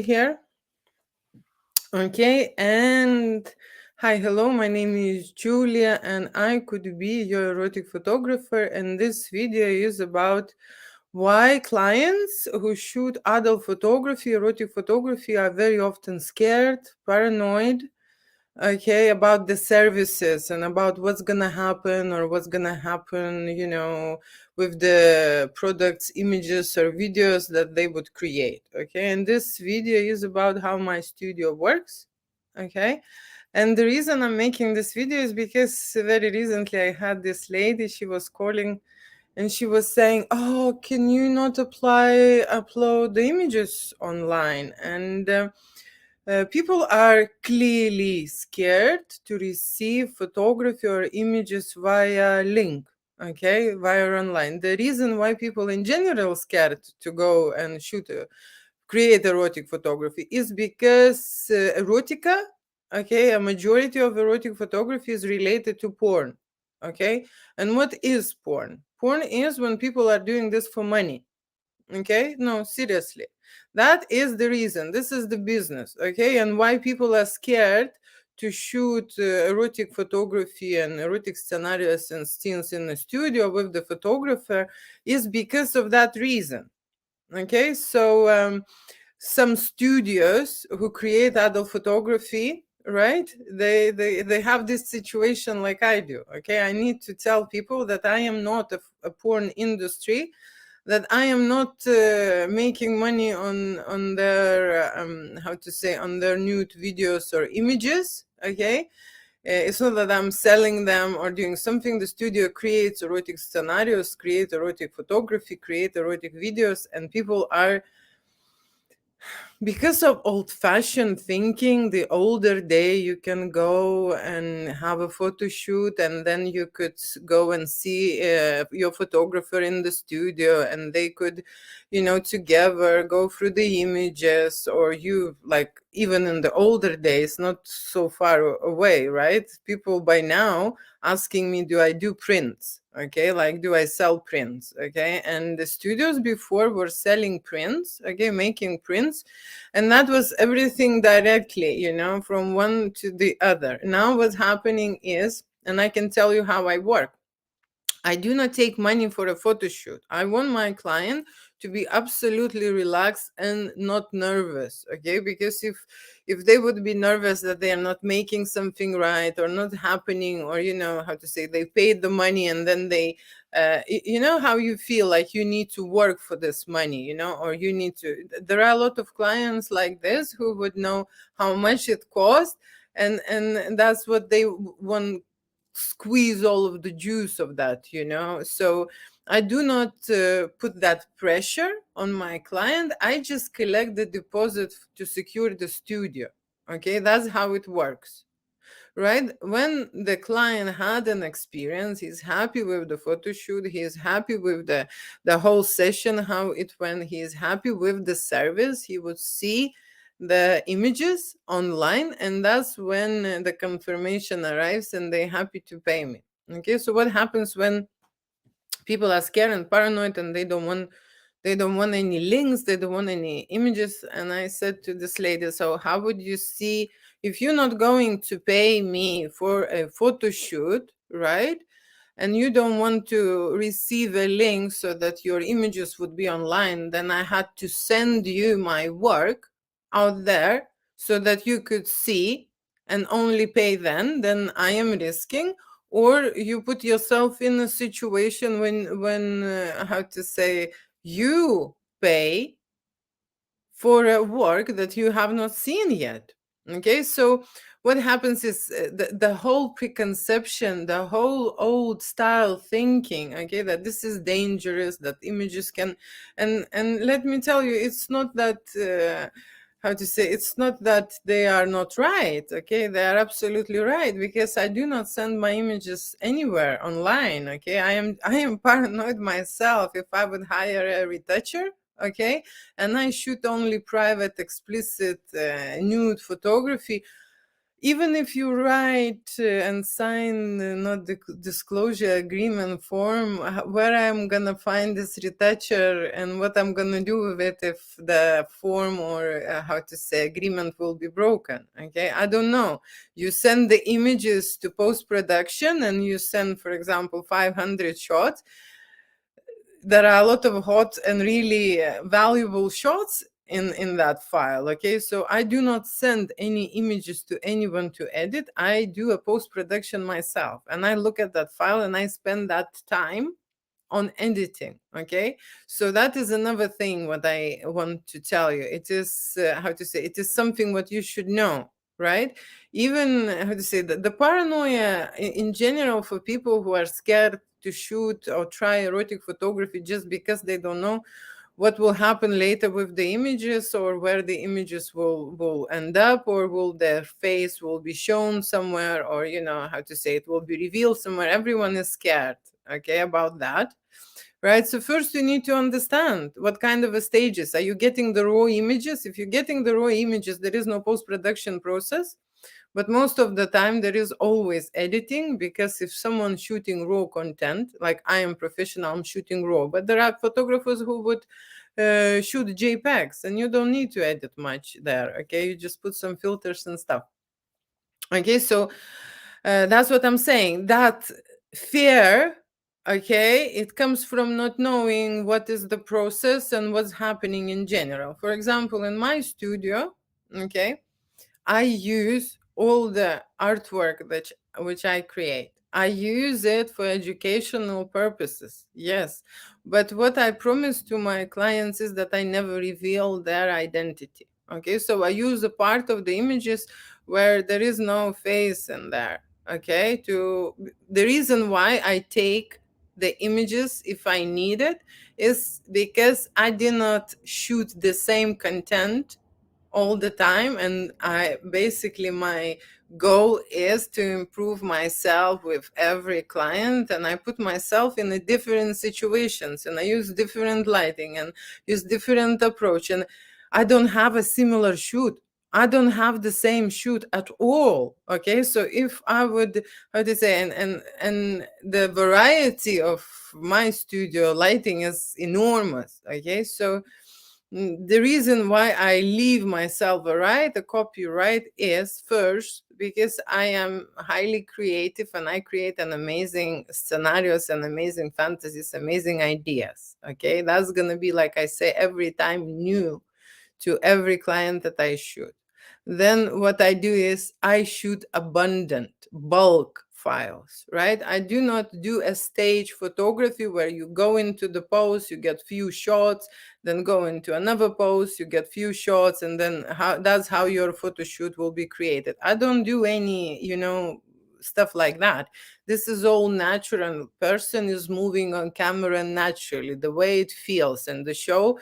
here. Okay, and hi, hello, my name is Julia, and I could be your erotic photographer. And this video is about why clients who shoot adult photography, erotic photography, are very often scared, paranoid, okay, about the services and about what's gonna happen or what's gonna happen, with the products, images, or videos that they would create. Okay, and this video is about how my studio works. Okay, and the reason I'm making this video is because very recently I had this lady, she was calling and she was saying, oh, can you not upload the images online? And people are clearly scared to receive photography or images via link, okay, via online. The reason why people in general scared to go and create erotic photography is because erotica, okay, a majority of erotic photography is related to porn, okay. And what is porn? Porn is when people are doing this for money. Okay, no, seriously, that is the reason. This is the business. Okay, and why people are scared to shoot erotic photography and erotic scenarios and scenes in the studio with the photographer is because of that reason. Okay, so some studios who create adult photography, right, they have this situation like I do. Okay, I need to tell people that I am not a porn industry, that I am not making money on their how to say, on their nude videos or images. Okay, it's not that I'm selling them or doing something. The studio creates erotic scenarios, create erotic photography, create erotic videos, and people are, because of old-fashioned thinking, the older day, you can go and have a photo shoot, and then you could go and see your photographer in the studio, and they could, together go through the images. Or you, like, even in the older days, not so far away, right? People by now asking me, do I do prints? Okay, like, do I sell prints? Okay, and the studios before were selling prints, okay, making prints, and that was everything directly, from one to the other. Now what's happening is, and I can tell you how I work, I do not take money for a photo shoot. I want my client to be absolutely relaxed and not nervous, okay? Because if they would be nervous that they are not making something right or not happening, or how to say, they paid the money and then they you know how you feel like you need to work for this money, or you need to, there are a lot of clients like this who would know how much it costs, and that's what they want, squeeze all of the juice of that. So I do not put that pressure on my client. I just collect the deposit to secure the studio. Okay, that's how it works, right? When the client had an experience, he's happy with the photo shoot, he's happy with the whole session, how it went, he's happy with the service, he would see the images online, and that's when the confirmation arrives and they're happy to pay me. Okay, so what happens when people are scared and paranoid and they don't want any links, they don't want any images? And I said to this lady, so how would you see, if you're not going to pay me for a photo shoot, right, and you don't want to receive a link so that your images would be online, then I had to send you my work out there so that you could see and only pay then I am risking. Or you put yourself in a situation when how to say, you pay for a work that you have not seen yet. Okay, so what happens is the whole preconception, the whole old style thinking, okay, that this is dangerous, that images can, and let me tell you, it's not that how to say, it's not that they are not right. Okay, they are absolutely right, because I do not send my images anywhere online. Okay, I am paranoid myself. If I would hire a retoucher, okay, and I shoot only private, explicit, nude photography, even if you write and sign not the disclosure agreement form, where I'm gonna find this retoucher and what I'm gonna do with it if the form or how to say agreement will be broken. Okay, I don't know. You send the images to post production and you send, for example, 500 shots. There are a lot of hot and really valuable shots in that file. Okay, so I do not send any images to anyone to edit. I do a post production myself, and I look at that file and I spend that time on editing. Okay, so that is another thing what I want to tell you. It is how to say, it is something what you should know, right? Even how to say, the paranoia in general for people who are scared to shoot or try erotic photography just because they don't know what will happen later with the images, or where the images will end up, or will their face will be shown somewhere, or you know how to say, it will be revealed somewhere. Everyone is scared, okay, about that, right? So first you need to understand what kind of a stages are you getting the raw images. If you're getting the raw images, there is no post-production process, but most of the time there is always editing, because if someone's shooting raw content, like I am professional, I'm shooting raw, but there are photographers who would shoot JPEGs and you don't need to edit much there. Okay, you just put some filters and stuff. Okay, so that's what I'm saying. That fear, okay, it comes from not knowing what is the process and what's happening in general. For example, in my studio, okay, I use all the artwork that which I create. I use it for educational purposes, yes. But what I promise to my clients is that I never reveal their identity. Okay, so I use a part of the images where there is no face in there. Okay, to the reason why I take the images if I need it is because I did not shoot the same content all the time, and I basically, my goal is to improve myself with every client, and I put myself in a different situations, and I use different lighting and use different approach, and I don't have a similar shoot. I don't have the same shoot at all. Okay, so if I would, how to say, and the variety of my studio lighting is enormous. Okay, so the reason why I leave myself a copyright is first because I am highly creative and I create an amazing scenarios and amazing fantasies, amazing ideas. Okay, that's gonna be, like I say, every time new to every client that I shoot. Then what I do is I shoot abundant bulk files, right? I do not do a stage photography where you go into the pose, you get few shots, then go into another pose, you get few shots, and then that's how your photo shoot will be created. I don't do any, stuff like that. This is all natural. Person is moving on camera naturally, the way it feels, and the show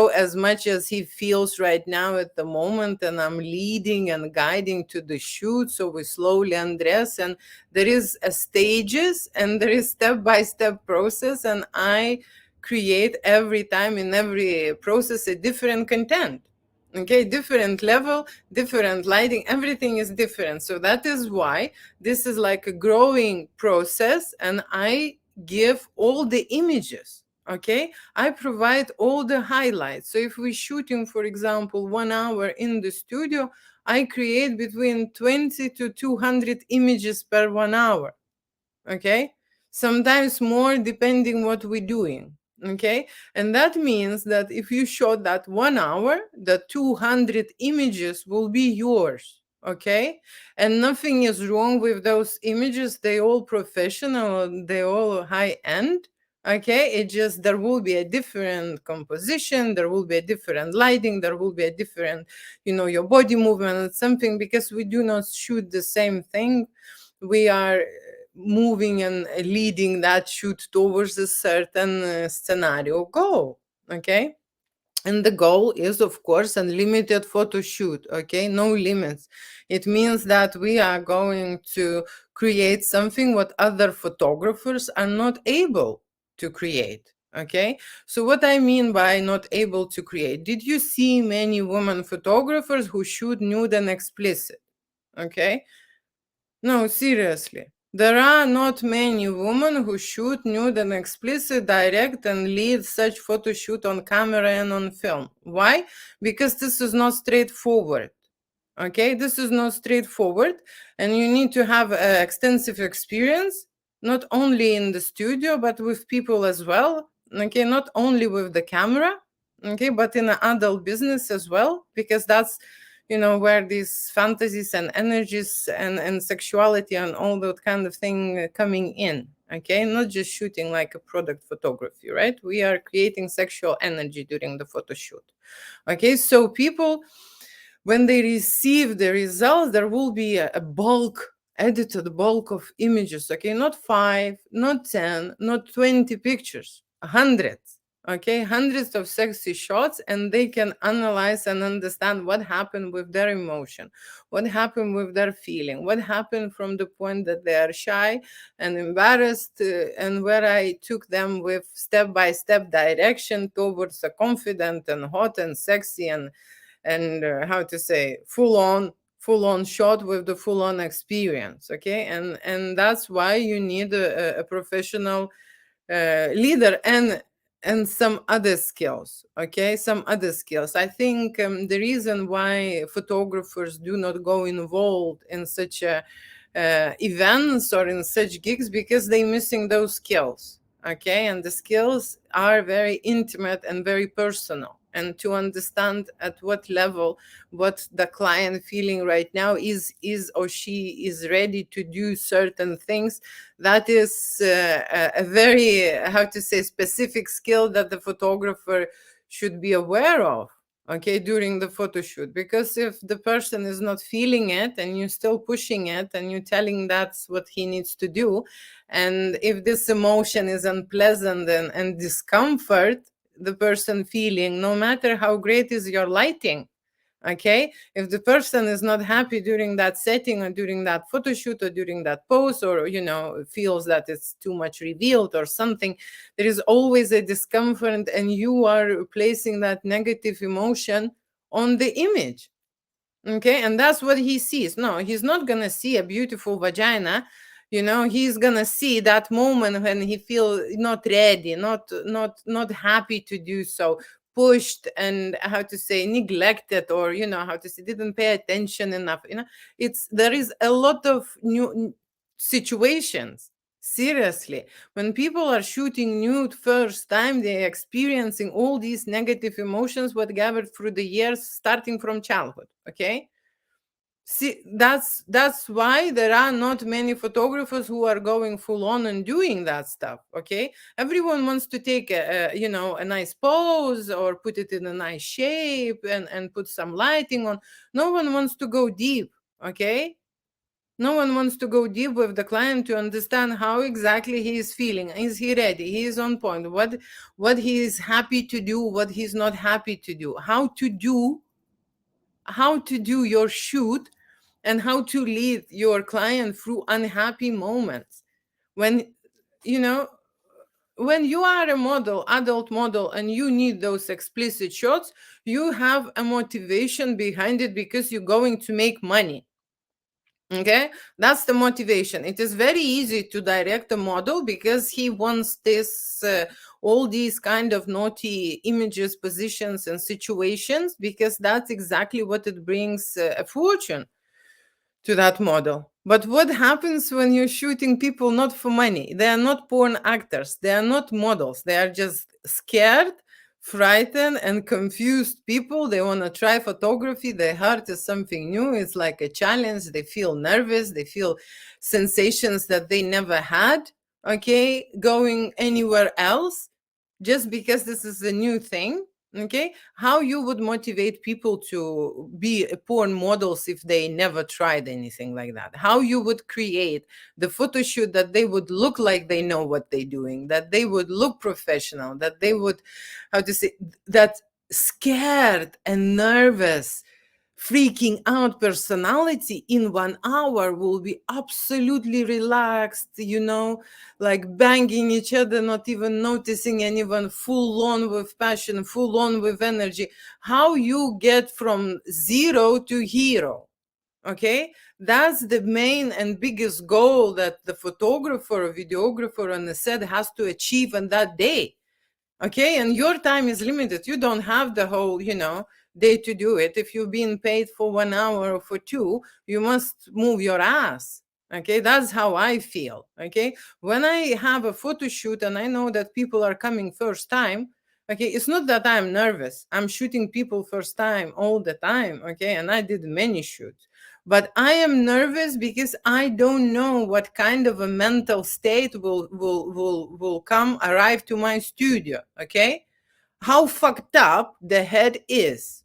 as much as he feels right now at the moment, and I'm leading and guiding to the shoot, so we slowly undress, and there is a stages and there is step-by-step process, and I create every time in every process a different content. Okay, different level, different lighting, everything is different. So that is why this is like a growing process, and I give all the images. Okay, I provide all the highlights. So if we're shooting, for example, 1 hour in the studio, I create between 20 to 200 images per 1 hour. Okay, sometimes more depending what we're doing. Okay, and that means that if you shot that 1 hour, the 200 images will be yours. Okay, and nothing is wrong with those images. They all professional, they all high end. Okay, it just, there will be a different composition, there will be a different lighting, there will be a different, your body movement, something, because we do not shoot the same thing. We are moving and leading that shoot towards a certain scenario goal. Okay, and the goal is, of course, unlimited photo shoot. Okay, no limits. It means that we are going to create something what other photographers are not able to create. Okay, so what I mean by not able to create, did you see many women photographers who shoot nude and explicit? Okay. No, seriously. There are not many women who shoot nude and explicit, direct, and lead such photo shoot on camera and on film. Why? Because this is not straightforward. Okay, this is not straightforward, and you need to have extensive experience, not only in the studio, but with people as well. Okay, not only with the camera, okay, but in the adult business as well, because that's where these fantasies and energies and sexuality and all that kind of thing coming in. Okay, not just shooting like a product photography, right? We are creating sexual energy during the photo shoot. Okay, so people, when they receive the results, there will be a bulk, edited bulk of images. Okay, not 5, not 10, not 20 pictures, hundreds. Okay, hundreds of sexy shots, and they can analyze and understand what happened with their emotion, what happened with their feeling, what happened from the point that they are shy and embarrassed, and where I took them with step by step direction towards a confident and hot and sexy and how to say, full on shot with the full on experience. Okay, and that's why you need a professional leader and some other skills. Okay, some other skills. I think the reason why photographers do not go involved in such events or in such gigs, because they're missing those skills. Okay, and the skills are very intimate and very personal, and to understand at what level what the client feeling right now is or she is ready to do certain things, that is a very, how to say, specific skill that the photographer should be aware of, okay, during the photo shoot. Because if the person is not feeling it and you're still pushing it and you're telling that's what he needs to do, and if this emotion is unpleasant and discomfort the person feeling, no matter how great is your lighting, okay, if the person is not happy during that setting or during that photo shoot or during that pose, or feels that it's too much revealed or something, there is always a discomfort, and you are placing that negative emotion on the image. Okay, and that's what he sees. No, he's not gonna see a beautiful vagina. He's gonna see that moment when he feels not ready, not happy to do so, pushed, and how to say, neglected, or how to say, didn't pay attention enough. There is a lot of new situations. Seriously, when people are shooting nude first time, they're experiencing all these negative emotions what gathered through the years, starting from childhood. Okay, see, that's why there are not many photographers who are going full on and doing that stuff. Okay, everyone wants to take a nice pose or put it in a nice shape and put some lighting on. No one wants to go deep. Okay, no one wants to go deep with the client to understand how exactly he is feeling. Is he ready? He is on point. What he is happy to do, what he's not happy to do, how to do your shoot, and how to lead your client through unhappy moments. When you know when you are a model, adult model, and you need those explicit shots, you have a motivation behind it because you're going to make money. Okay, that's the motivation. It is very easy to direct a model because he wants this all these kind of naughty images, positions, and situations, because that's exactly what it brings a fortune to that model. But what happens when you're shooting people not for money? They are not porn actors, they are not models, they are just scared, frightened, and confused people. They want to try photography. Their heart is something new. It's like a challenge. They feel nervous. They feel sensations that they never had, okay, going anywhere else, just because this is a new thing. Okay, how you would motivate people to be porn models if they never tried anything like that? How you would create the photo shoot that they would look like they know what they're doing, that they would look professional, that they would, how to say, that scared and nervous, freaking out personality in 1 hour will be absolutely relaxed, like banging each other, not even noticing anyone, full on with passion, full on with energy. How you get from zero to hero? Okay, that's the main and biggest goal that the photographer or videographer on the set has to achieve on that day. Okay, and your time is limited. You don't have the whole, day to do it. If you've been paid for 1 hour or for two, you must move your ass. Okay, that's how I feel. Okay, when I have a photo shoot and I know that people are coming first time, okay, it's not that I'm nervous. I'm shooting people first time all the time. Okay, and I did many shoots, but I am nervous because I don't know what kind of a mental state will come arrive to my studio. Okay, how fucked up the head is.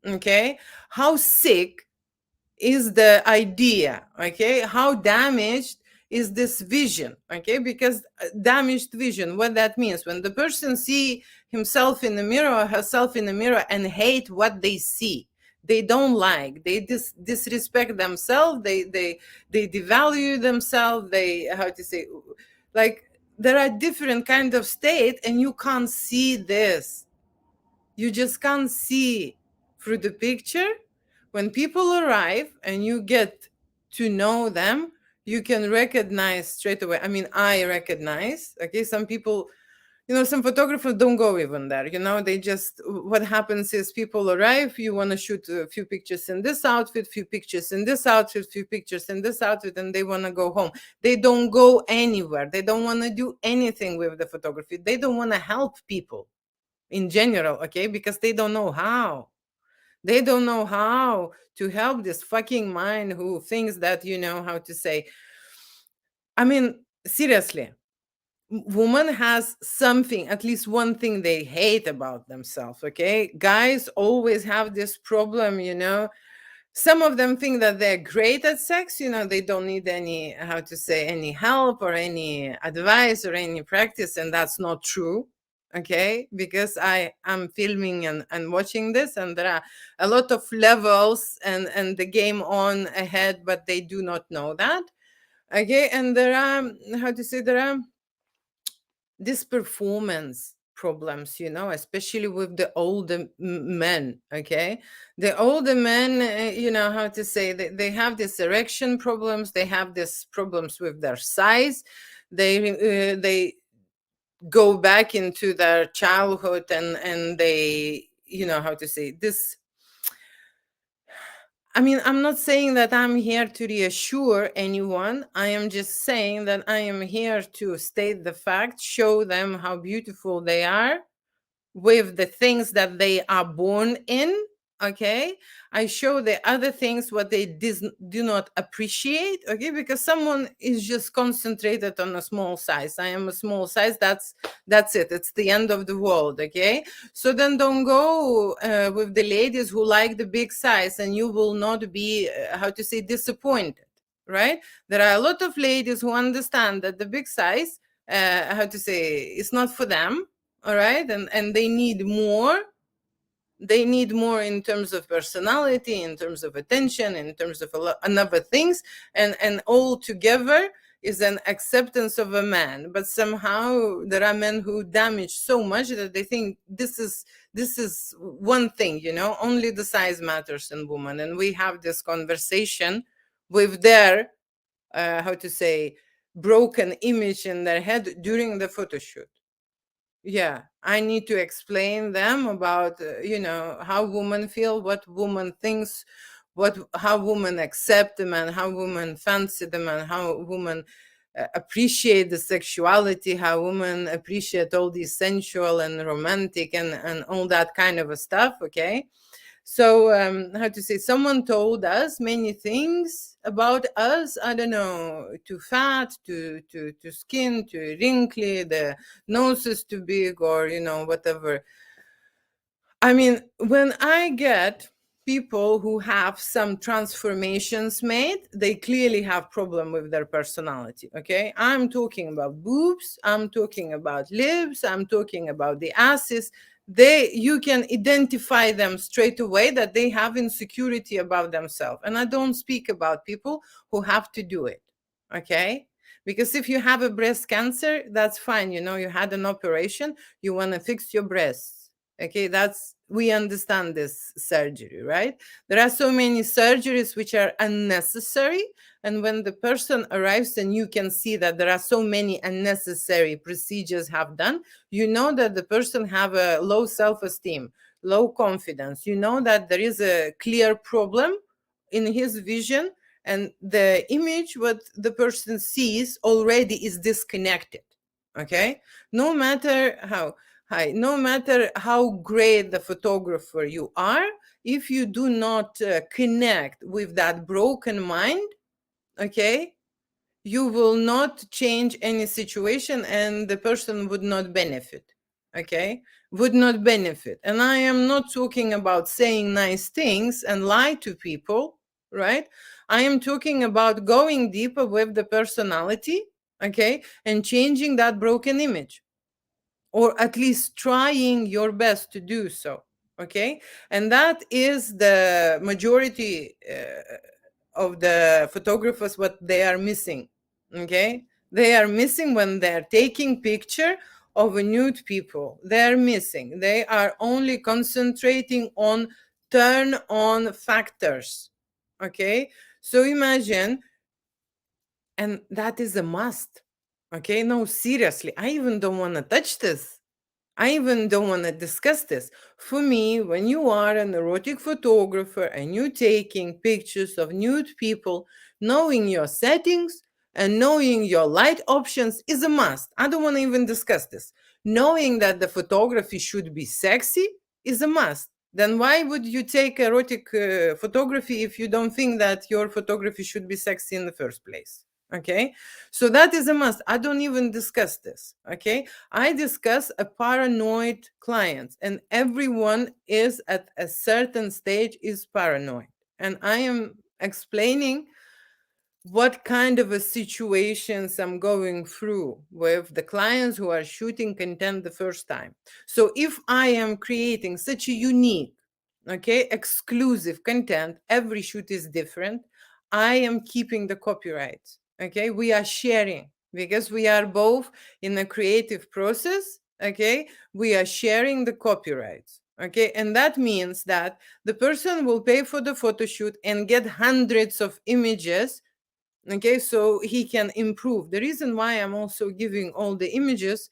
Okay, how sick is the idea. Okay, how damaged is this vision. Okay, because damaged vision, what that means, when the person see himself in the mirror or herself in the mirror and hate what they see, they don't like, they disrespect themselves, they devalue themselves, they, how to say, like, there are different kind of state and you can't see this. You just can't see through the picture. When people arrive and you get to know them, you can recognize straight away. I mean, I recognize. Okay, some people, some photographers don't go even there. They just, what happens is people arrive, you want to shoot a few pictures in this outfit, few pictures in this outfit, few pictures in this outfit, and they want to go home. They don't go anywhere. They don't want to do anything with the photography. They don't want to help people in general, okay, because they don't know how. They don't know how to help this fucking mind who thinks that how to say. I mean, seriously, woman has something, at least one thing they hate about themselves. Okay, guys always have this problem. Some of them think that they're great at sex. They don't need any, how to say, any help or any advice or any practice, and that's not true. Okay, because I am filming and watching this, and there are a lot of levels and the game on ahead, but they do not know that. Okay, and there are, how to say, there are this performance problems, especially with the older men. Okay, the older men, how to say, they have this erection problems, they have this problems with their size, they go back into their childhood, and they, how to say this. I mean, I'm not saying that I'm here to reassure anyone. I am just saying that I am here to state the fact, show them how beautiful they are with the things that they are born in. Okay, I show the other things what they do not appreciate. Okay, because someone is just concentrated on a small size. I am a small size. That's it. It's the end of the world. Okay, so then don't go with the ladies who like the big size, and you will not be, how to say, disappointed. Right, there are a lot of ladies who understand that the big size, how to say, is not for them. All right, and they need more in terms of personality, in terms of attention, in terms of another things, and all together is an acceptance of a man. But somehow there are men who damage so much that they think this is one thing, only the size matters in woman. And we have this conversation with their, how to say, broken image in their head during the photo shoot. Yeah, I need to explain them about, how women feel, what woman thinks, how women accept them, and how women fancy them, and how women appreciate the sexuality, how women appreciate all the sensual and romantic and all that kind of a stuff. Okay, so, how to say, someone told us many things about us. I don't know, too fat, too skin, too wrinkly, the nose is too big, or whatever. I mean, when I get people who have some transformations made, they clearly have problem with their personality. Okay, I'm talking about boobs, I'm talking about lips, I'm talking about the asses. You can identify them straight away that they have insecurity about themselves. And I don't speak about people who have to do it. Okay, because if you have a breast cancer, that's fine. You had an operation, you want to fix your breasts. Okay, that's we understand this surgery, right? There are so many surgeries which are unnecessary, and when the person arrives and you can see that there are so many unnecessary procedures have done, you know that the person have a low self-esteem, low confidence. You know that there is a clear problem in his vision, and the image what the person sees already is disconnected. Okay, no matter how high, no matter how great the photographer you are, if you do not connect with that broken mind, okay, you will not change any situation and the person would not benefit. Okay, would not benefit. And I am not talking about saying nice things and lie to people, right? I am talking about going deeper with the personality, okay, and changing that broken image, or at least trying your best to do so. Okay, and that is the majority of the photographers what they are missing. Okay, they are missing when they're taking picture of a nude people. They're missing, they are only concentrating on turn on factors. Okay, so imagine, and that is a must. Okay, no, seriously, I even don't want to touch this. I even don't want to discuss this. For me, when you are an erotic photographer and you're taking pictures of nude people, knowing your settings and knowing your light options is a must. I don't want to even discuss this. Knowing that the photography should be sexy is a must. Then why would you take erotic photography if you don't think that your photography should be sexy in the first place? Okay, so that is a must. I don't even discuss this. Okay, I discuss a paranoid client, and everyone is at a certain stage is paranoid. And I am explaining what kind of a situations I'm going through with the clients who are shooting content the first time. So if I am creating such a unique, okay, exclusive content, every shoot is different, I am keeping the copyright. Okay, we are sharing because we are both in a creative process. Okay, we are sharing the copyrights. Okay, and that means that the person will pay for the photo shoot and get hundreds of images. Okay, so he can improve. The reason why I'm also giving all the images,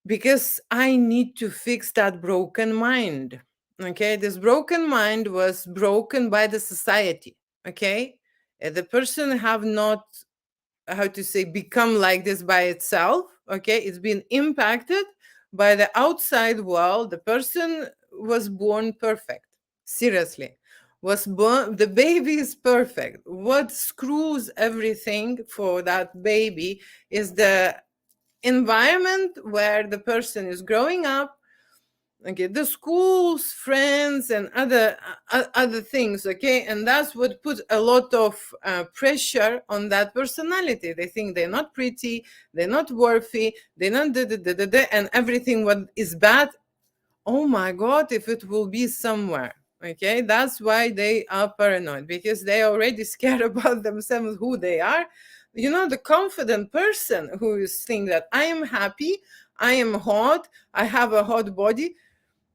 because I need to fix that broken mind. Okay, this broken mind was broken by the society. Okay, the person have not, how to say, become like this by itself. Okay, it's been impacted by the outside world. The person was born perfect. Seriously, was born, the baby is perfect. What screws everything for that baby is the environment where the person is growing up. Okay, the schools, friends, and other things. Okay, and that's what put a lot of pressure on that personality. They think they're not pretty, they're not worthy, they're not and everything what is bad. Oh my god, if it will be somewhere. Okay, that's why they are paranoid, because they already scared about themselves, who they are. You know, the confident person who is saying that I am happy, I am hot, I have a hot body,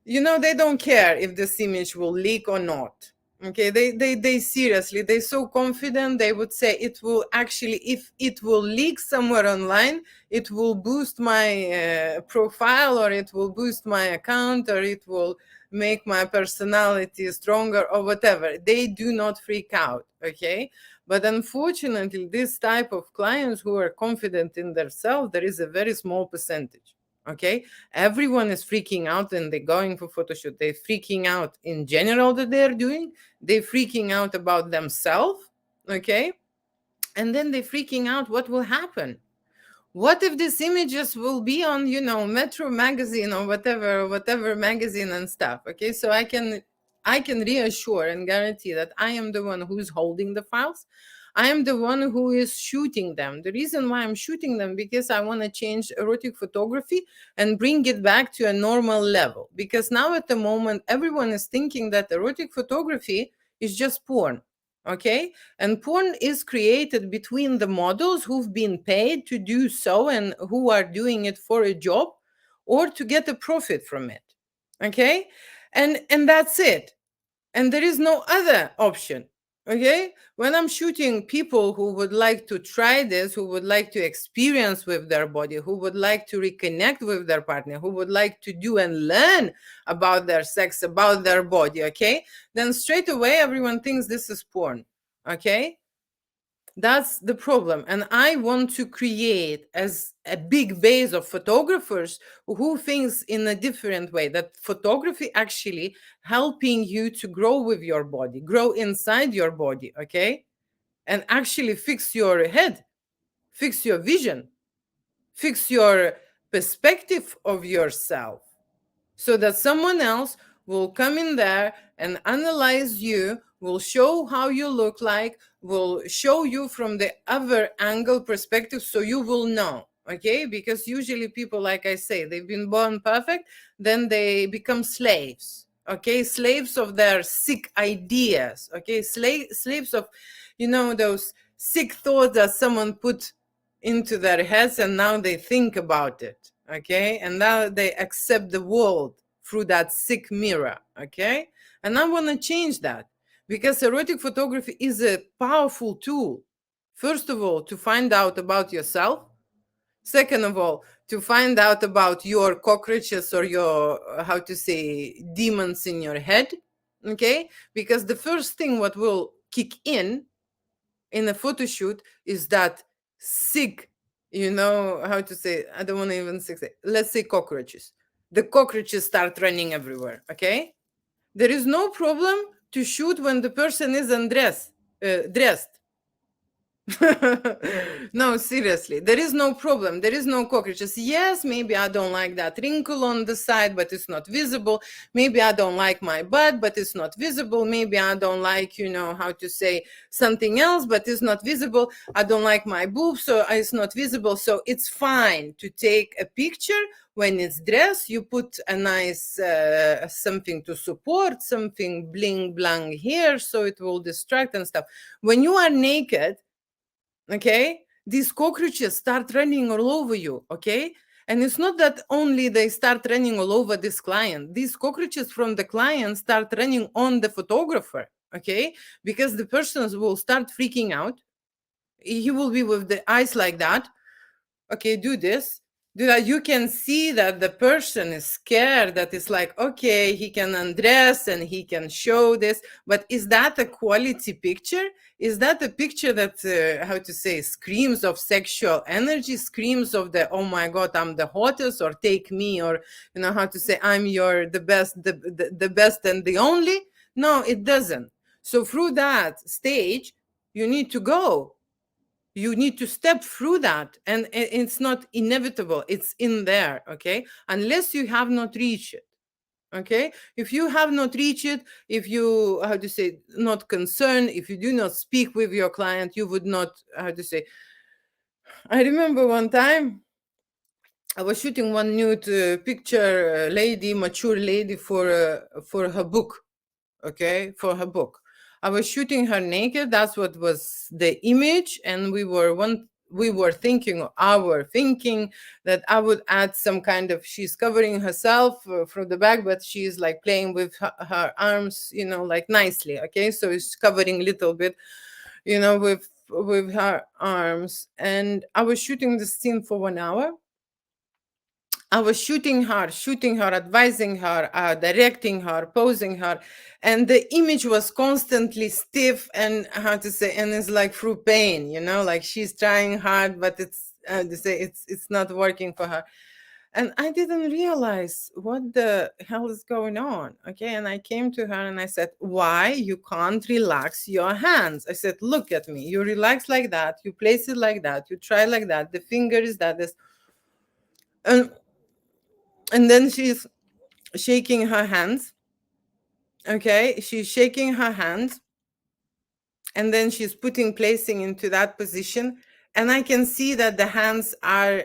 you know, they don't care if this image will leak or not. Okay, they seriously, they're so confident, they would say it will actually, if it will leak somewhere online, it will boost my profile, or it will boost my account, or it will make my personality stronger, or whatever. They do not freak out. Okay, but unfortunately, this type of clients who are confident in themselves, there is a very small percentage. Okay, everyone is freaking out and they're going for photo shoot. They're freaking out in general that they're doing. They're freaking out about themselves. Okay, and then they're freaking out what will happen. What if these images will be on, you know, Metro magazine or whatever magazine and stuff. Okay, so I can reassure and guarantee that I am the one who's holding the files. I am the one who is shooting them. The reason why I'm shooting them, because I want to change erotic photography and bring it back to a normal level. Because now at the moment, everyone is thinking that erotic photography is just porn. Okay, and porn is created between the models who've been paid to do so and who are doing it for a job or to get a profit from it. Okay, and that's it. And there is no other option. Okay, when I'm shooting people who would like to try this, who would like to experience with their body, who would like to reconnect with their partner, who would like to do and learn about their sex, about their body, okay, then straight away everyone thinks this is porn. Okay, that's the problem. And I want to create as a big base of photographers who thinks in a different way, that photography actually helping you to grow with your body, grow inside your body, okay? And actually fix your head, fix your vision, fix your perspective of yourself, so that someone else will come in there and analyze you, will show how you look like, will show you from the other angle perspective, so you will know. Okay, because usually people, like I say, they've been born perfect, then they become slaves. Okay, slaves of their sick ideas. Okay, slaves of, those sick thoughts that someone put into their heads, and now they think about it. Okay, and now they accept the world through that sick mirror. Okay, and I want to change that, because erotic photography is a powerful tool, first of all, to find out about yourself, second of all, to find out about your cockroaches or your, how to say, demons in your head. Okay, because the first thing what will kick in a photo shoot is that sick, how to say, I don't want to even say, let's say cockroaches. The cockroaches start running everywhere. Okay, there is no problem to shoot when the person is dressed. No, seriously, there is no problem. There is no cockroaches. Yes, maybe I don't like that wrinkle on the side, but it's not visible. Maybe I don't like my butt, but it's not visible. Maybe I don't like, how to say, something else, but it's not visible. I don't like my boobs, so it's not visible. So it's fine to take a picture when it's dressed. You put a nice something to support, something bling blang here, so it will distract and stuff. When you are naked, okay, these cockroaches start running all over you. Okay, and it's not that only they start running all over this client. These cockroaches from the client start running on the photographer. Okay, because the persons will start freaking out. He will be with the eyes like that. Okay, do this, do that. You can see that the person is scared, that it's like, okay, he can undress and he can show this, but is that a quality picture? Is that a picture that, how to say, screams of sexual energy, screams of the, oh my god, I'm the hottest, or take me, or how to say, I'm the best, the best and the only? No, it doesn't. So through that stage you need to go, you need to step through that, and it's not inevitable, it's in there. Okay, unless you have not reached it. Okay, if you have not reached it, if you, how to say, not concerned, if you do not speak with your client, you would not, how to say. I remember one time I was shooting one nude picture, lady, mature lady, for her book. Okay, for her book. I was shooting her naked. That's what was the image, and we were thinking, our thinking, that I would add some kind of, she's covering herself from the back, but she's like playing with her arms, like nicely. Okay, so it's covering a little bit, with her arms, and I was shooting the scene for 1 hour. I was shooting her, advising her, directing her, posing her, and the image was constantly stiff and, how to say, and it's like through pain, like she's trying hard, but it's, to say, it's not working for her. And I didn't realize what the hell is going on. Okay, and I came to her and I said, "Why you can't relax your hands?" I said, "Look at me. You relax like that. You place it like that. You try like that. The finger is that this." And and then she's shaking her hands. Okay, she's shaking her hands, and then she's placing into that position, and I can see that the hands are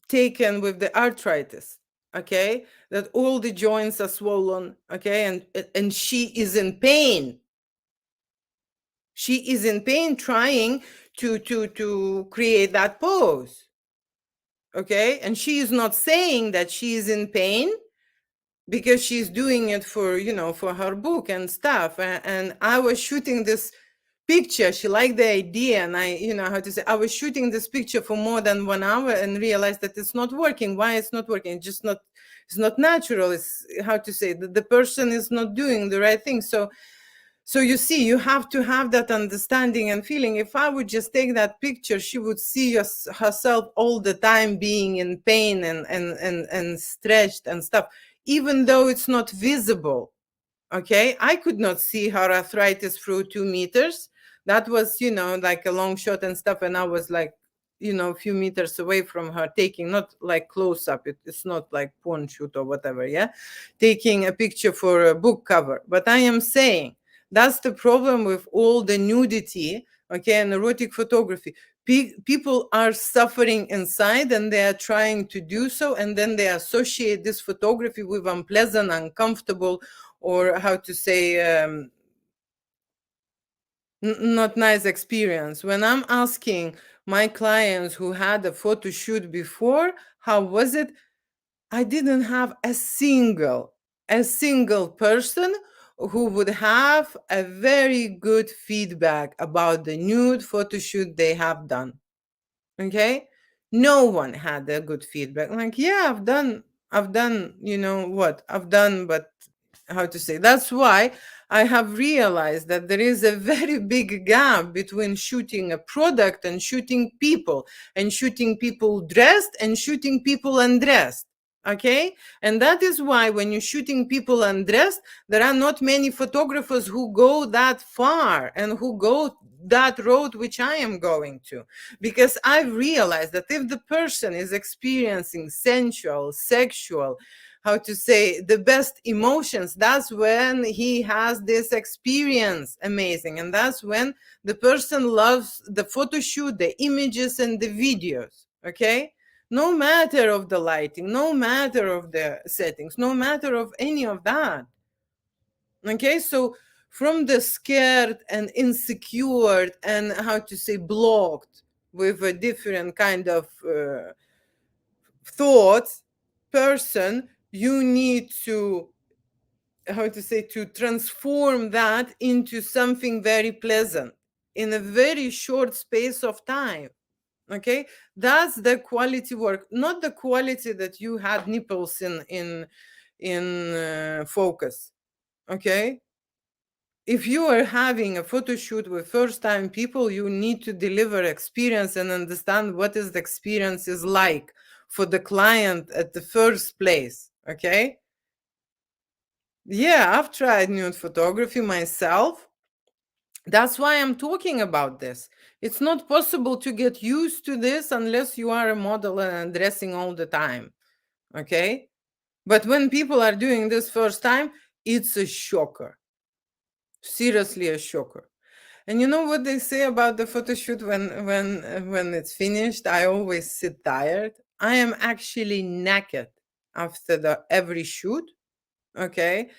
taken with the arthritis. Okay, that all the joints are swollen. Okay, and she is in pain. She is in pain trying to create that pose. Okay, and she is not saying that she is in pain, because she's doing it for, for her book and stuff. And I was shooting this picture. She liked the idea, and I was shooting this picture for more than 1 hour and realized that it's not working. Why it's not working? It's not natural. It's, the person is not doing the right thing. So you see, you have to have that understanding and feeling. If I would just take that picture, she would see herself all the time being in pain and stretched and stuff, even though it's not visible. Okay, I could not see her arthritis through 2 meters. That was, like a long shot and stuff, and I was like, a few meters away from her, taking, not like close up, it's not like porn shoot or whatever, yeah, taking a picture for a book cover. But I am saying that's the problem with all the nudity, okay, and erotic photography. People are suffering inside, and they are trying to do so, and then they associate this photography with unpleasant, uncomfortable, or not nice experience. When I'm asking my clients who had a photo shoot before, how was it? I didn't have a single person who would have a very good feedback about the nude photo shoot they have done. Okay, no one had a good feedback. Like, yeah, I've done, what I've done, but that's why I have realized that there is a very big gap between shooting a product and shooting people, and shooting people dressed and shooting people undressed. Okay, and that is why when you're shooting people undressed, there are not many photographers who go that far and who go that road which I am going to, because I've realized that if the person is experiencing sensual, sexual, the best emotions, that's when he has this experience amazing, and that's when the person loves the photo shoot, the images and the videos. Okay, no matter of the lighting, no matter of the settings, no matter of any of that. Okay, so from the scared and insecure and blocked with a different kind of thoughts person, you need to to transform that into something very pleasant in a very short space of time. Okay, that's the quality work, not the quality that you had nipples in focus. Okay, if you are having a photo shoot with first time people, you need to deliver experience and understand what is the experience is like for the client at the first place. Okay, yeah, I've tried nude photography myself. That's why I'm talking about this. It's not possible to get used to this unless you are a model and dressing all the time. Okay, but when people are doing this first time, it's a shocker, seriously a shocker. And you know what they say about the photo shoot when it's finished? I always sit tired. I am actually naked after the every shoot. Okay.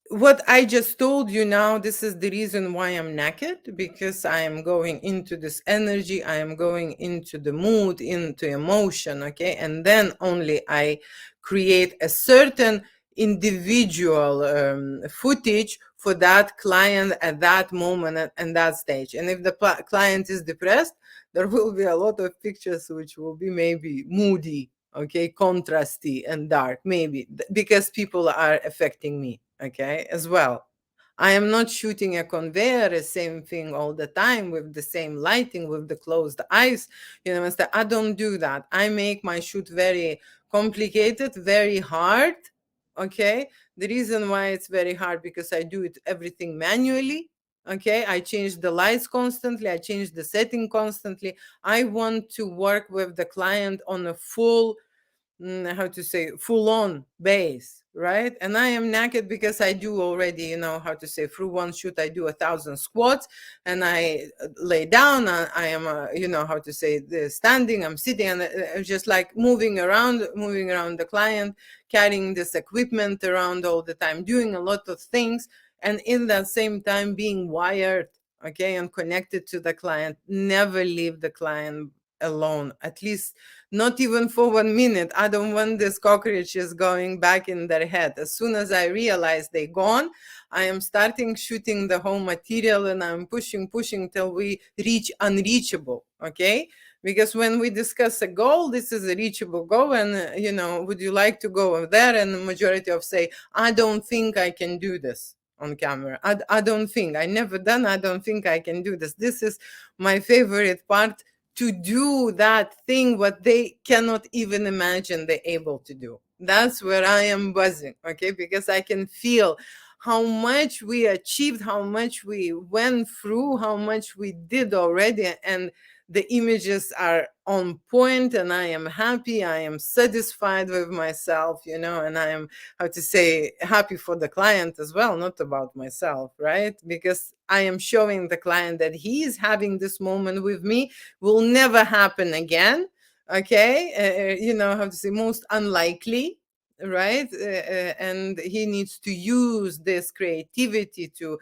What I just told you now, this is the reason why I'm naked, because I am going into this energy, I am going into the mood, into emotion, okay? And then only I create a certain individual footage for that client at that moment and that stage. And if the client is depressed, there will be a lot of pictures which will be maybe moody, okay, contrasty and dark, maybe because people are affecting me, okay, as well. I am not shooting a conveyor, the same thing all the time with the same lighting, with the closed eyes. I don't do that. I make my shoot very complicated, very hard. Okay. The reason why it's very hard, because I do it everything manually. Okay. I change the lights constantly. I change the setting constantly. I want to work with the client on a full full on base, right? And I am naked because I do already, through one shoot I do 1,000 squats, and I lay down. I am standing, I'm sitting, and just like moving around the client, carrying this equipment around all the time, doing a lot of things, and in that same time being wired, okay, and connected to the client, never leave the client alone, at least not even for 1 minute. I don't want these cockroaches going back in their head. As soon as I realize they're gone, I am starting shooting the whole material, and I'm pushing till we reach unreachable. Okay, because when we discuss a goal, this is a reachable goal, and would you like to go there? And the majority of say, I don't think I can do this on camera. I don't think, I never done, I don't think I can do this. This is my favorite part, to do that thing what they cannot even imagine they're able to do. That's where I am buzzing, okay? Because I can feel how much we achieved, how much we went through, how much we did already, and the images are on point, and I am happy, I am satisfied with myself, and I am, how to say, happy for the client as well, not about myself, right? Because I am showing the client that he is having this moment with me, will never happen again. Okay, how to say, most unlikely, right? And he needs to use this creativity to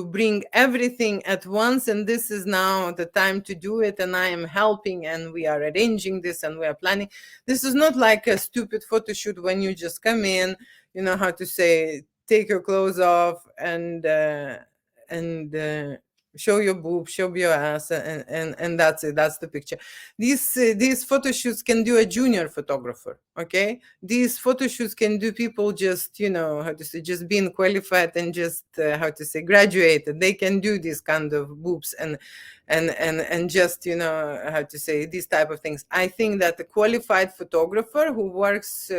bring everything at once, and this is now the time to do it, and I am helping, and we are arranging this, and we are planning. This is not like a stupid photo shoot when you just come in, how to say, take your clothes off, and show your boob, show your ass, and that's it. That's the picture. These photo shoots can do a junior photographer. Okay, these photo shoots can do people just, how to say, just being qualified and just, how to say, graduated. They can do these kind of boobs and just, how to say, these type of things. I think that the qualified photographer who works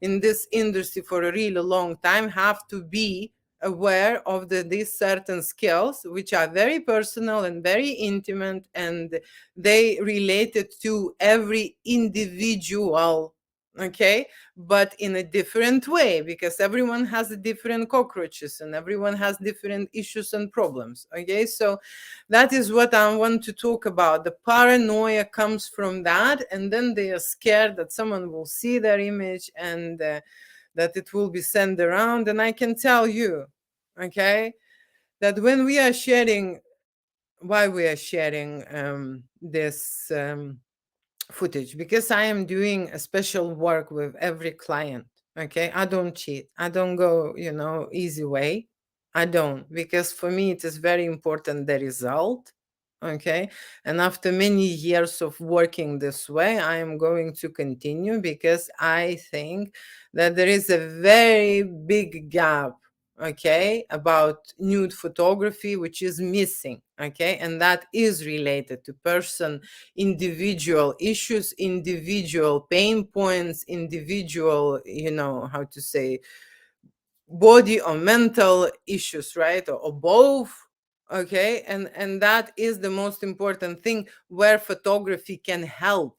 in this industry for a really long time have to be aware of these certain skills, which are very personal and very intimate, and they related to every individual. Okay, but in a different way, because everyone has a different cockroaches, and everyone has different issues and problems. Okay, so that is what I want to talk about. The paranoia comes from that, and then they are scared that someone will see their image, and that it will be sent around. And I can tell you, okay, that when we are sharing, why we are sharing this footage, because I am doing a special work with every client. Okay, I don't cheat, I don't go, easy way. I don't, because for me it is very important, the result. Okay, and after many years of working this way, I am going to continue, because I think that there is a very big gap, okay, about nude photography, which is missing. Okay, and that is related to individual issues, individual pain points, individual, how to say, body or mental issues, right? Or both. Okay, and that is the most important thing, where photography can help.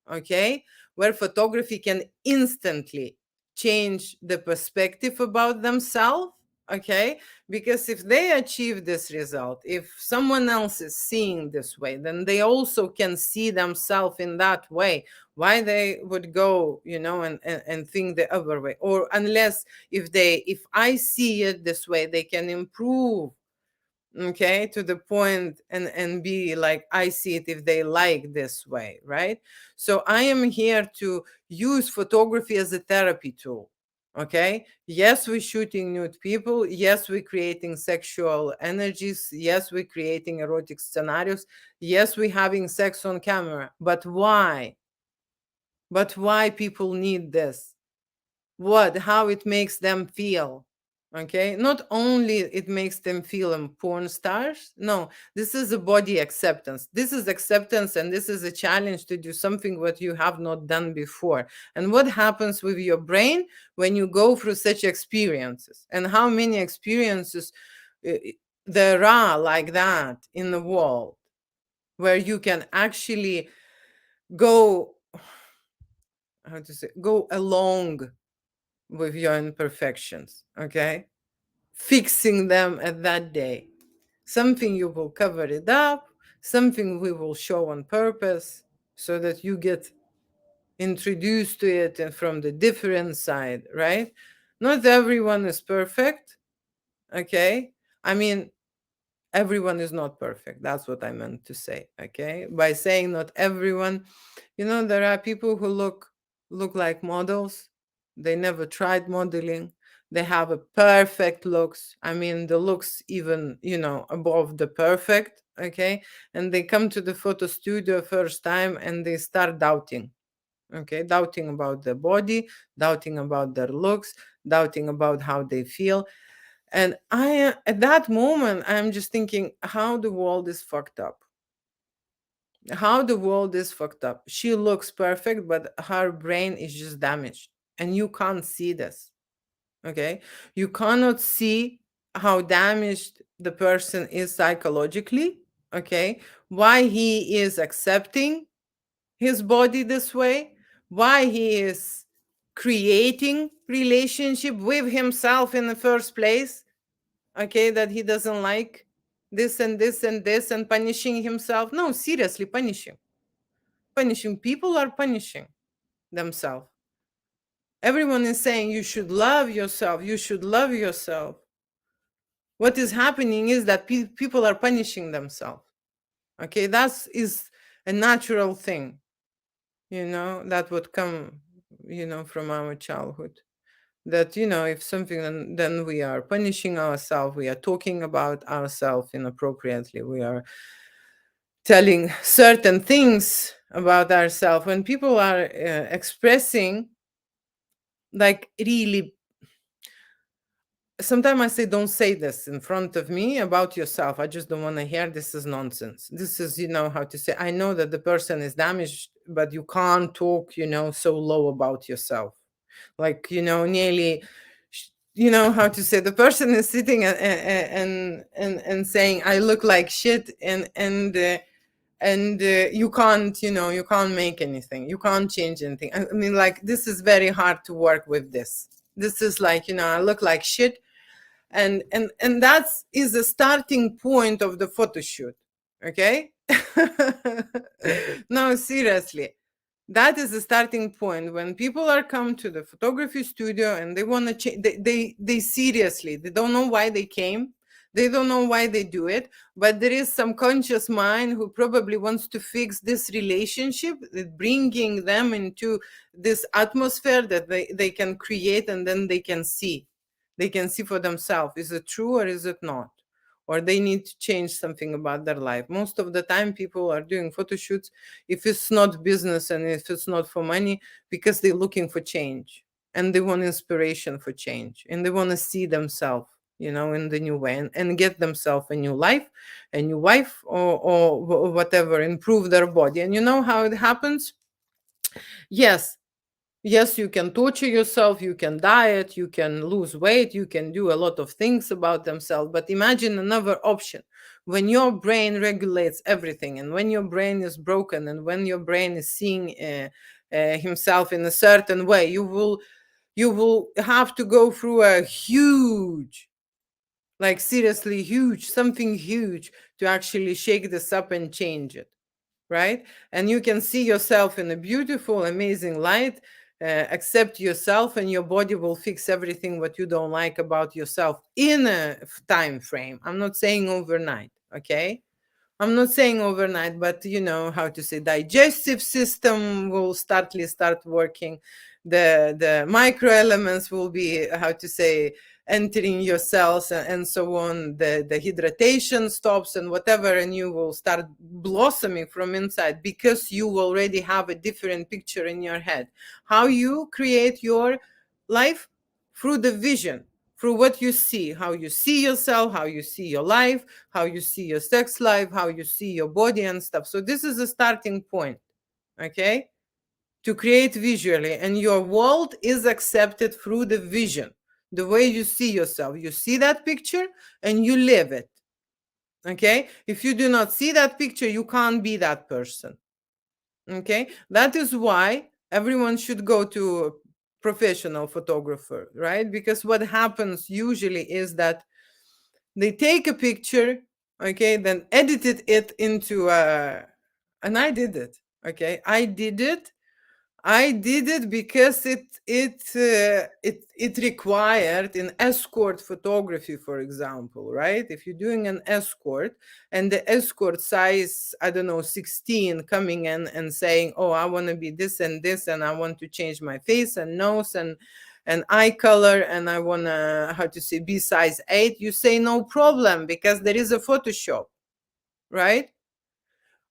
Okay, where photography can instantly change the perspective about themselves. Okay, because if they achieve this result, if someone else is seeing this way, then they also can see themselves in that way. Why they would go, and think the other way? Or unless, if I see it this way, they can improve, okay, to the point, and be like I see it, if they like this way, right? So I am here to use photography as a therapy tool. Okay, yes, we're shooting nude people, yes, we're creating sexual energies, yes, we're creating erotic scenarios, yes, we're having sex on camera, but why? But why people need this? How it makes them feel? Okay, not only it makes them feel in porn stars. No, this is a body acceptance. This is acceptance, and this is a challenge to do something what you have not done before. And what happens with your brain when you go through such experiences? And how many experiences uh, there are like that in the world, where you can actually go, how to say, go along with your imperfections, okay? Fixing them at that day. Something you will cover it up, something we will show on purpose, so that you get introduced to it and from the different side, right? Not everyone is perfect, okay? I mean, Everyone is not perfect. That's what I meant to say. Okay, by saying not everyone, there are people who look like models. They never tried modeling. They have a perfect looks. I mean, the looks even above the perfect. Okay, and they come to the photo studio first time and they start doubting. Okay, doubting about their body, doubting about their looks, doubting about how they feel. And at that moment, I'm just thinking how the world is fucked up. How the world is fucked up. She looks perfect, but her brain is just damaged. And you can't see this. Okay. You cannot see how damaged the person is psychologically. Okay. Why he is accepting his body this way, why he is creating relationship with himself in the first place, okay, that he doesn't like this and this and this, and punishing himself. No, seriously, punishing people are punishing themselves. Everyone is saying you should love yourself, you should love yourself. What is happening is that people are punishing themselves. Okay, that is a natural thing, that would come from our childhood. That if something, then we are punishing ourselves, we are talking about ourselves inappropriately, we are telling certain things about ourselves. When people are expressing, like, really, sometimes I say, don't say this in front of me about yourself. I just don't want to hear. This is nonsense. This is, how to say, I know that the person is damaged, but you can't talk, so low about yourself. Like, nearly, how to say, the person is sitting and saying, I look like shit, and you can't make anything, you can't change anything. I mean, like, this is very hard to work with. This is like, I look like shit, and that's is the starting point of the photo shoot. Okay. No, seriously, that is the starting point. When people are come to the photography studio and they want to change, they seriously, they don't know why they came, they don't know why they do it, but there is some conscious mind who probably wants to fix this relationship, bringing them into this atmosphere that they can create, and then they can see for themselves, is it true or is it not, or they need to change something about their life. Most of the time people are doing photo shoots, if it's not business and if it's not for money, because they're looking for change, and they want inspiration for change, and they want to see themselves, in the new way, and get themselves a new life, a new wife, or whatever, improve their body. And you know how it happens. Yes, yes, you can torture yourself, you can diet, you can lose weight, you can do a lot of things about themselves. But imagine another option, when your brain regulates everything, and when your brain is broken, and when your brain is seeing himself in a certain way, you will have to go through a huge, like, seriously huge, something huge, to actually shake this up and change it, right? And you can see yourself in a beautiful, amazing light, accept yourself, and your body will fix everything what you don't like about yourself in a time frame. I'm not saying overnight, okay? I'm not saying overnight, but how to say, digestive system will start working. The micro elements will be, how to say, entering your cells, and so on. The hydration stops and whatever, and you will start blossoming from inside, because you already have a different picture in your head. How you create your life? Through the vision, through what you see, how you see yourself, how you see your life, how you see your sex life, how you see your body and stuff. So this is a starting point, okay? To create visually, and your world is accepted through the vision, the way you see yourself. You see that picture and you live it, okay? If you do not see that picture, you can't be that person, okay? That is why everyone should go to a professional photographer, right? Because what happens usually is that they take a picture, okay, then edited it into and I did it, okay? I did it. I did it because it required in escort photography, for example, right? If you're doing an escort and the escort size, I don't know, 16 coming in and saying, "Oh, I want to be this and this, and I want to change my face and nose and eye color, and I want to, how to say, be size 8," you say no problem because there is a Photoshop, right?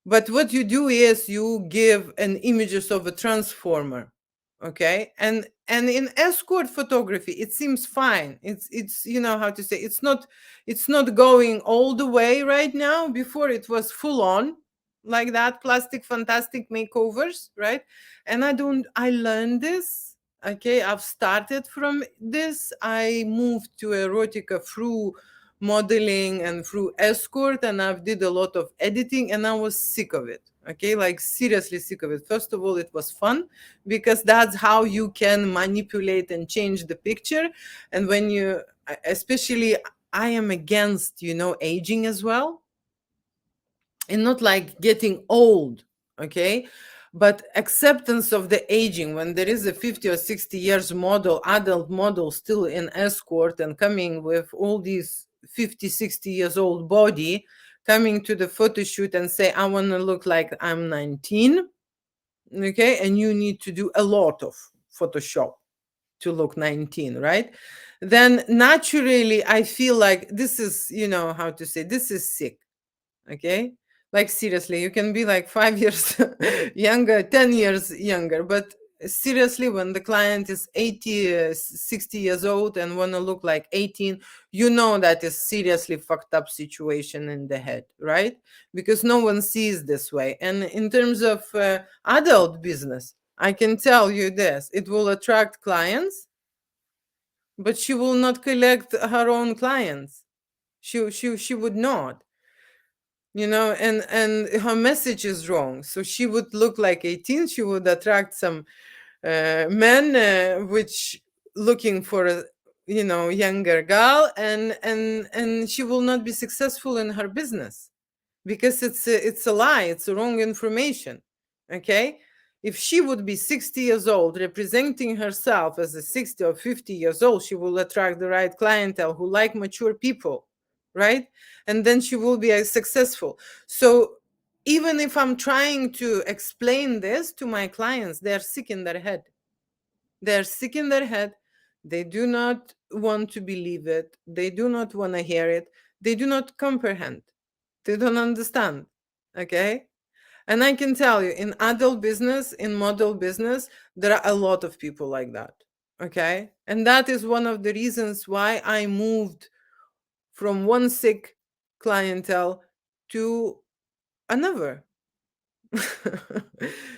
But what you do is you give an images of a transformer, okay? And in escort photography, it seems fine. It's you know how to say, it's not going all the way right now. Before it was full on like that, plastic fantastic makeovers, right? And I learned this. Okay, I've started from this. I moved to erotica through modeling and through escort, and I've did a lot of editing, and I was sick of it. Okay, like seriously sick of it. First of all, it was fun because that's how you can manipulate and change the picture. And when you, especially, I am against, aging as well, and not like getting old, okay, but acceptance of the aging. When there is a 50 or 60 years model, adult model, still in escort and coming with all these 50, 60 years old body, coming to the photo shoot and say, "I want to look like I'm 19," okay, and you need to do a lot of Photoshop to look 19, right? Then naturally I feel like this is, how to say, this is sick. Okay, like seriously, you can be like 5 years younger, 10 years younger, but seriously, when the client is 80, 60 years old and want to look like 18, that is seriously fucked up situation in the head, right? Because no one sees this way. And in terms of adult business, I can tell you this: it will attract clients, but she will not collect her own clients. She would not, and her message is wrong. So she would look like 18, she would attract some men which looking for a younger girl, and she will not be successful in her business because it's a lie, it's a wrong information. Okay, if she would be 60 years old representing herself as a 60 or 50 years old, she will attract the right clientele who like mature people, right? And then she will be successful. So even if I'm trying to explain this to my clients, they're sick in their head. They're sick in their head. They do not want to believe it. They do not want to hear it. They do not comprehend. They don't understand. Okay. And I can tell you, in adult business, in model business, there are a lot of people like that. Okay. And that is one of the reasons why I moved from one sick clientele to another.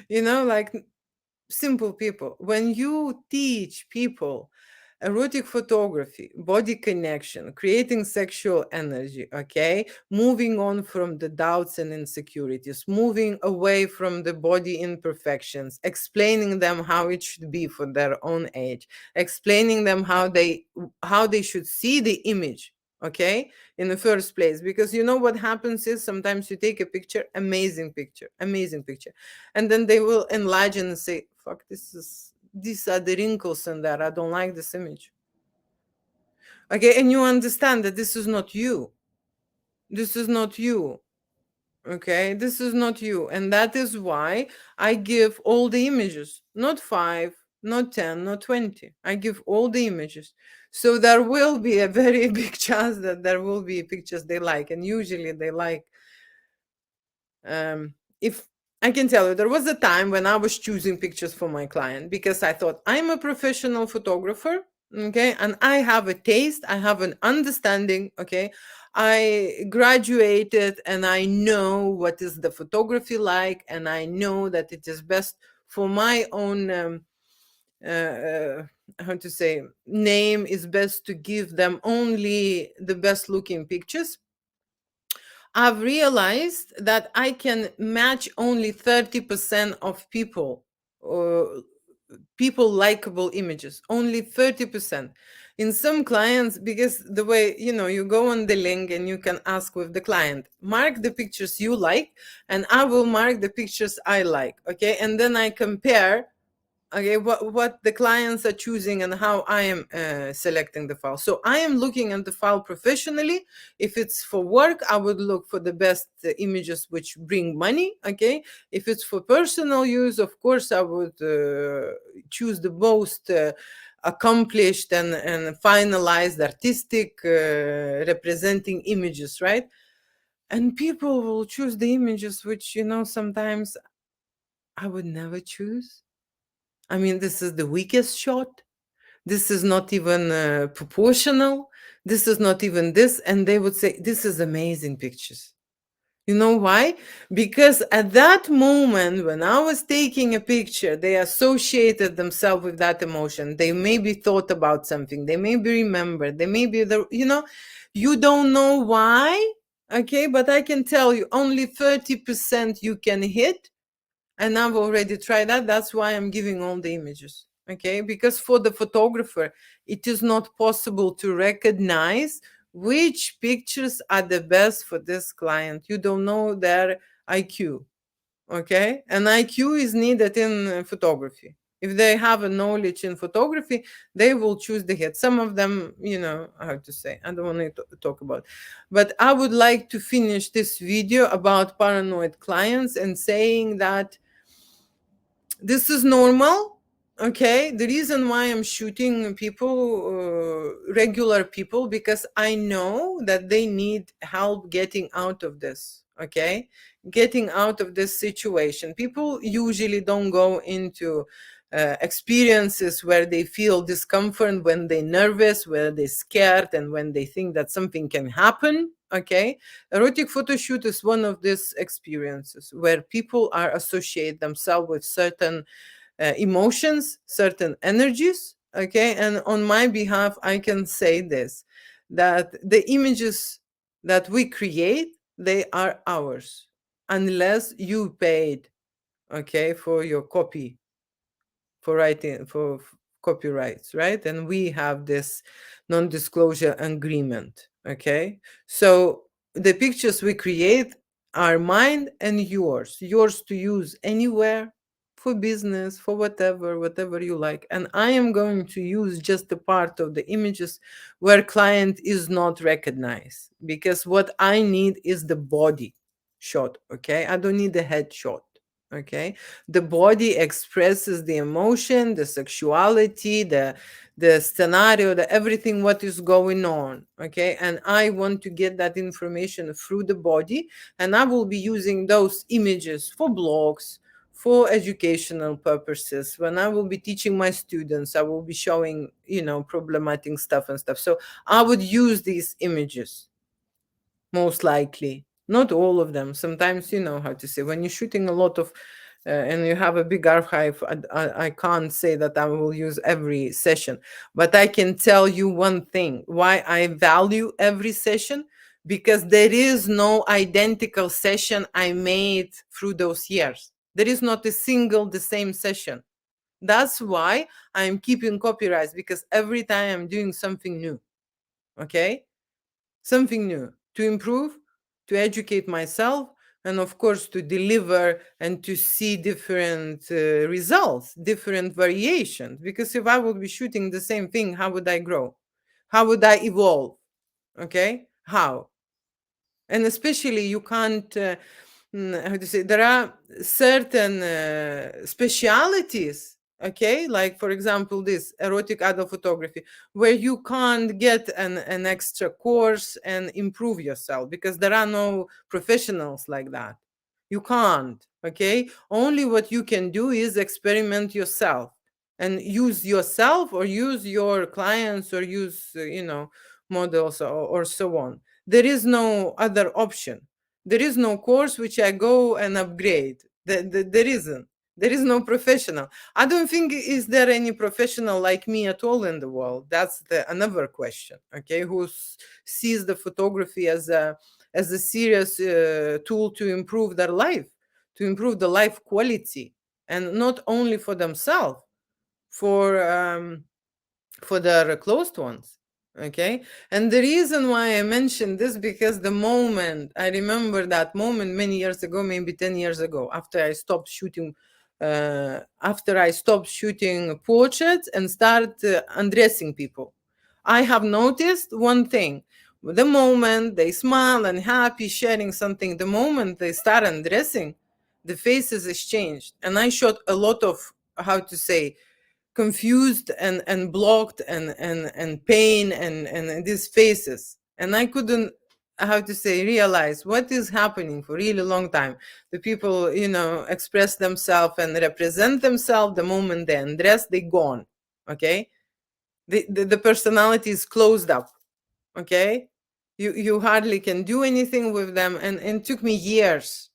Like simple people. When you teach people erotic photography, body connection, creating sexual energy, okay, moving on from the doubts and insecurities, moving away from the body imperfections, explaining them how it should be for their own age, explaining them how they should see the image, okay, in the first place. Because what happens is sometimes you take a picture, amazing picture, and then they will enlarge and say, "Fuck, these are the wrinkles in there. I don't like this image." Okay, and you understand that this is not you. This is not you. Okay, this is not you. And that is why I give all the images, not 5, not 10, not 20. I give all the images. So there will be a very big chance that there will be pictures they like. And usually they like, if I can tell you, there was a time when I was choosing pictures for my client because I thought I'm a professional photographer, okay, and I have a taste, I have an understanding, okay. I graduated and I know what is the photography like, and I know that it is best for my own how to say, name is best to give them only the best looking pictures. I've realized that I can match only 30% of people likable images, only 30%. In some clients, because the way, you go on the link and you can ask with the client, mark the pictures you like, and I will mark the pictures I like. Okay. And then I compare Okay, what the clients are choosing and how I am selecting the file. So I am looking at the file professionally. If it's for work, I would look for the best images which bring money. Okay, if it's for personal use, of course I would choose the most accomplished and finalized artistic representing images, right? And people will choose the images which, sometimes I would never choose. I mean, this is the weakest shot. This is not even proportional. This is not even this. And they would say, this is amazing pictures. You know why? Because at that moment, when I was taking a picture, they associated themselves with that emotion. They maybe thought about something. They maybe remembered. They maybe, you don't know why. Okay. But I can tell you only 30% you can hit, and I've already tried that. That's why I'm giving all the images. Okay, because for the photographer, it is not possible to recognize which pictures are the best for this client. You don't know their IQ. Okay, and IQ is needed in photography. If they have a knowledge in photography, they will choose the hit. Some of them, how to say, I don't want to talk about. But I would like to finish this video about paranoid clients and saying that this is normal. Okay, the reason why I'm shooting people, regular people, because I know that they need help getting out of this. Okay, getting out of this situation. People usually don't go into experiences where they feel discomfort, when they're nervous, where they're scared, and when they think that something can happen. Okay, erotic photo shoot is one of these experiences where people are associate themselves with certain emotions, certain energies. Okay, and on my behalf, I can say this, that the images that we create, they are ours, unless you paid, okay, for your copy, for writing, for copyrights, right? And we have this non-disclosure agreement. Okay, so the pictures we create are mine and yours to use anywhere, for business, for whatever you like. And I am going to use just a part of the images where client is not recognized, because what I need is the body shot. Okay, I don't need the head shot. Okay, the body expresses the emotion, the sexuality, the scenario, the everything what is going on. Okay, and I want to get that information through the body, and I will be using those images for blogs, for educational purposes. When I will be teaching my students, I will be showing, problematic stuff and stuff. So I would use these images, most likely. Not all of them. Sometimes, how to say, when you're shooting a lot of and you have a big archive, I can't say that I will use every session, but I can tell you one thing why I value every session, because there is no identical session I made through those years. There is not a single the same session. That's why I'm keeping copyrights, because every time I'm doing something new. Okay, something new to improve, to educate myself, and of course to deliver and to see different results, different variations. Because if I would be shooting the same thing, how would I grow? How would I evolve? Okay, how? And especially you can't how to say, there are certain specialities, okay, like for example this erotic adult photography, where you can't get an extra course and improve yourself, because there are no professionals like that. You can't. Okay, only what you can do is experiment yourself, and use yourself or use your clients or use models, or so on. There is no other option. There is no course which I go and upgrade. There isn't. There is no professional. I don't think is there any professional like me at all in the world. That's another question. Okay, who sees the photography as a serious tool to improve their life, to improve the life quality, and not only for themselves, for their closed ones. Okay, and the reason why I mentioned this, because the moment I remember, that moment many years ago, maybe 10 years ago, after I stopped shooting after I stopped shooting portraits and start undressing people. I have noticed one thing. The moment they smile and happy, sharing something, the moment they start undressing, the faces is changed. And I shot a lot of, how to say, confused and blocked and pain and these faces. And I couldn't, how to say, realize what is happening for a really long time. The people, express themselves and represent themselves. The moment they undress, they gone. Okay, the personality is closed up. Okay, you hardly can do anything with them, and took me years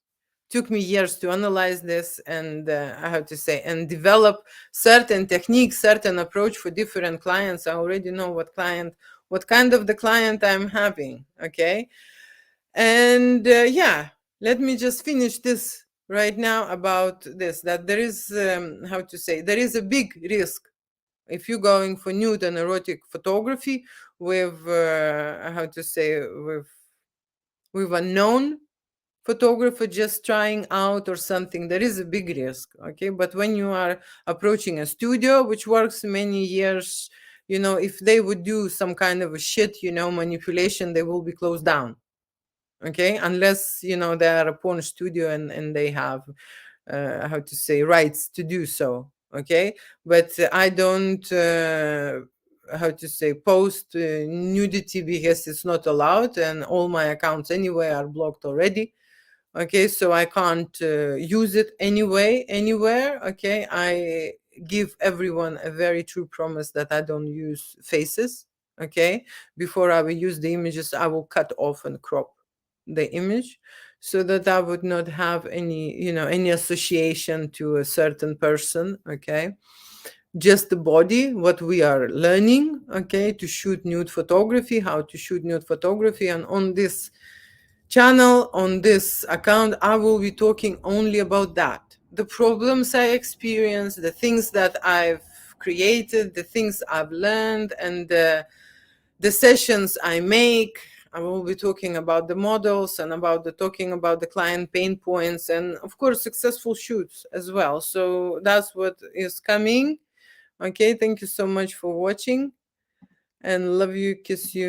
to analyze this, and I have to say, and develop certain techniques, certain approach for different clients. I already know what kind of the client I'm having. Okay, and yeah, let me just finish this right now about this, that there is, how to say, there is a big risk if you're going for nude and erotic photography with, how to say, with a known photographer just trying out or something. There is a big risk. Okay, but when you are approaching a studio which works many years, if they would do some kind of a shit, manipulation, they will be closed down. Okay, unless they are a porn studio and they have, how to say, rights to do so. Okay, but I don't, how to say, post nudity because it's not allowed, and all my accounts anyway are blocked already. Okay, so I can't use it anyway anywhere. Okay, I give everyone a very true promise that I don't use faces. Okay, before I will use the images, I will cut off and crop the image so that I would not have any association to a certain person. Okay, just the body, what we are learning. Okay, to shoot nude photography, how to shoot nude photography. And on this channel, on this account, I will be talking only about that, the problems I experienced, the things that I've created, the things I've learned, and the sessions I make. I will be talking about the models and talking about the client pain points, and of course successful shoots as well. So that's what is coming. Okay, thank you so much for watching, and love you, kiss you.